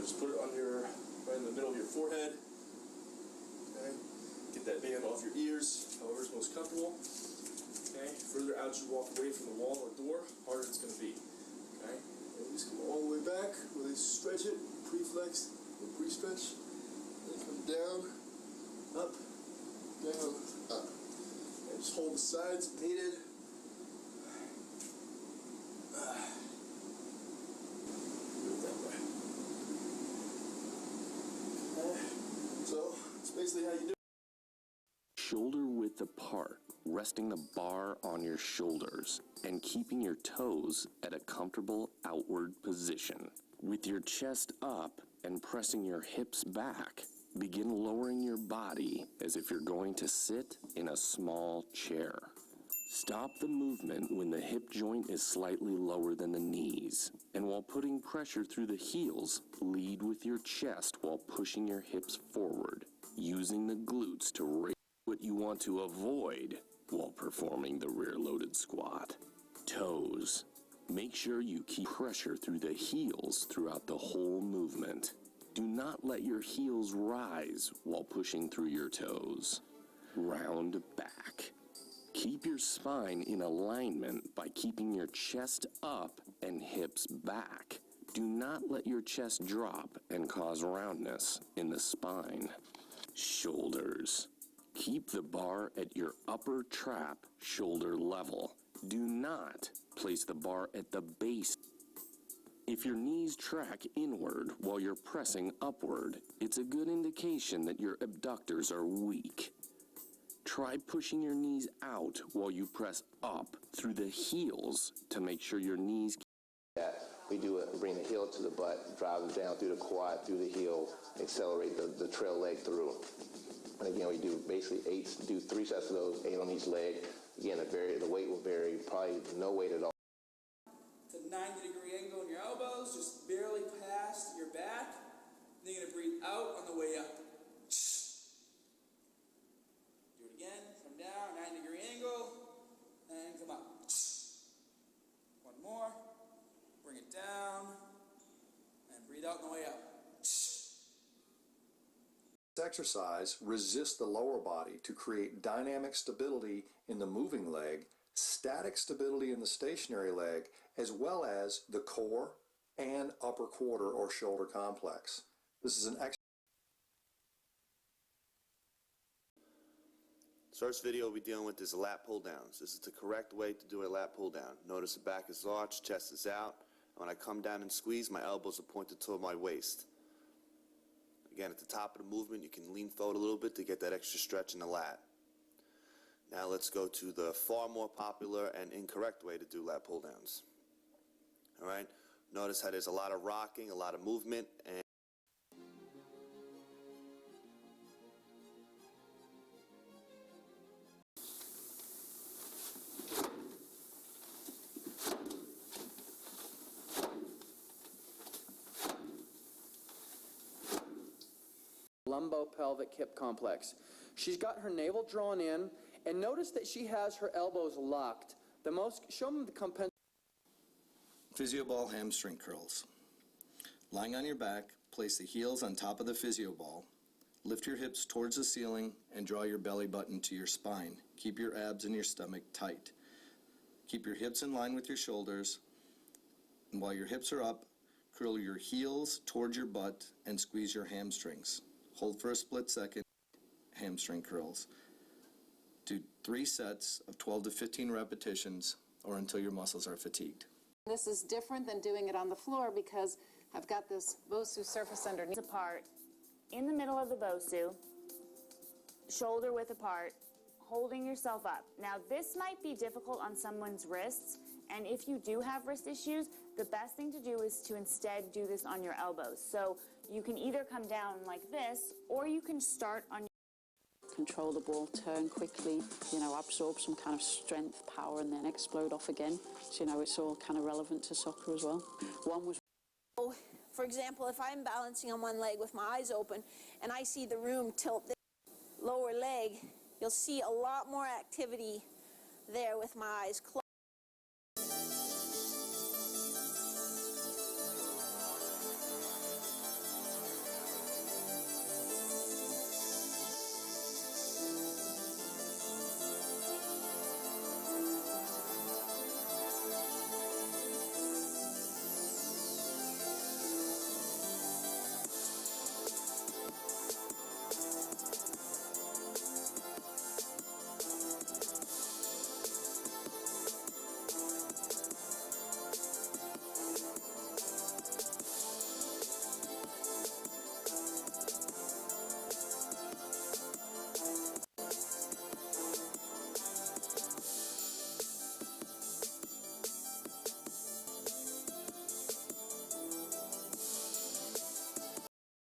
just put it on right in the middle of your forehead. Okay. Get that band off your ears, however it's most comfortable. Okay. Further out you walk away from the wall or door, harder it's going to be. Okay. And just come all the way back, really stretch it, pre-flex or pre-stretch. Then come down, up, down, up. And just hold the sides if needed. So, it's basically how you do it. Shoulder width apart, resting the bar on your shoulders and keeping your toes at a comfortable outward position. With your chest up and pressing your hips back, begin lowering your body as if you're going to sit in a small chair. Stop the movement when the hip joint is slightly lower than the knees, and while putting pressure through the heels, lead with your chest while pushing your hips forward, using the glutes to raise what you want to avoid while performing the rear-loaded squat. Toes. Make sure you keep pressure through the heels throughout the whole movement. Do not let your heels rise while pushing through your toes. Round back. Keep your spine in alignment by keeping your chest up and hips back. Do not let your chest drop and cause roundness in the spine. Shoulders. Keep the bar at your upper trap shoulder level. Do not place the bar at the base. If your knees track inward while you're pressing upward, it's a good indication that your abductors are weak. Try pushing your knees out while you press up through the heels to make sure your knees... We do it, bring the heel to the butt, drive it down through the quad, through the heel, accelerate the trail leg through. And again, we do basically 3 sets of those, 8 on each leg. Again, the weight will vary, probably no weight at all. It's a 90-degree angle in your elbows, just barely past your back. Then you're going to breathe out on the way up. Do it again, come down, 90-degree angle, and come up. One more, bring it down, and breathe out on the way up. This exercise resists the lower body to create dynamic stability in the moving leg, static stability in the stationary leg, as well as the core and upper quarter or shoulder complex. This is an exercise. First video we'll be dealing with is lat pull downs. This is the correct way to do a lat pull down. Notice the back is arched, chest is out. When I come down and squeeze, my elbows are pointed toward my waist. Again, at the top of the movement, you can lean forward a little bit to get that extra stretch in the lat. Now let's go to the far more popular and incorrect way to do lat pull downs. All right, notice how there's a lot of rocking, a lot of movement, and Lumbo-pelvic hip complex. She's got her navel drawn in, and notice that she has her elbows locked. Show them the compensation. Physio ball hamstring curls. Lying on your back, place the heels on top of the physio ball. Lift your hips towards the ceiling and draw your belly button to your spine. Keep your abs and your stomach tight. Keep your hips in line with your shoulders. And while your hips are up, curl your heels towards your butt and squeeze your hamstrings. Hold for a split second, hamstring curls. Do 3 sets of 12 to 15 repetitions or until your muscles are fatigued. This is different than doing it on the floor because I've got this BOSU surface underneath. Apart, in the middle of the BOSU, shoulder width apart, holding yourself up. Now this might be difficult on someone's wrists, and if you do have wrist issues, the best thing to do is to instead do this on your elbows. So you can either come down like this, or you can start on your... Control the ball, turn quickly, absorb some kind of strength, power, and then explode off again. So, it's all kind of relevant to soccer as well. One was... For example, if I'm balancing on one leg with my eyes open and I see the room tilt this lower leg, you'll see a lot more activity there with my eyes closed.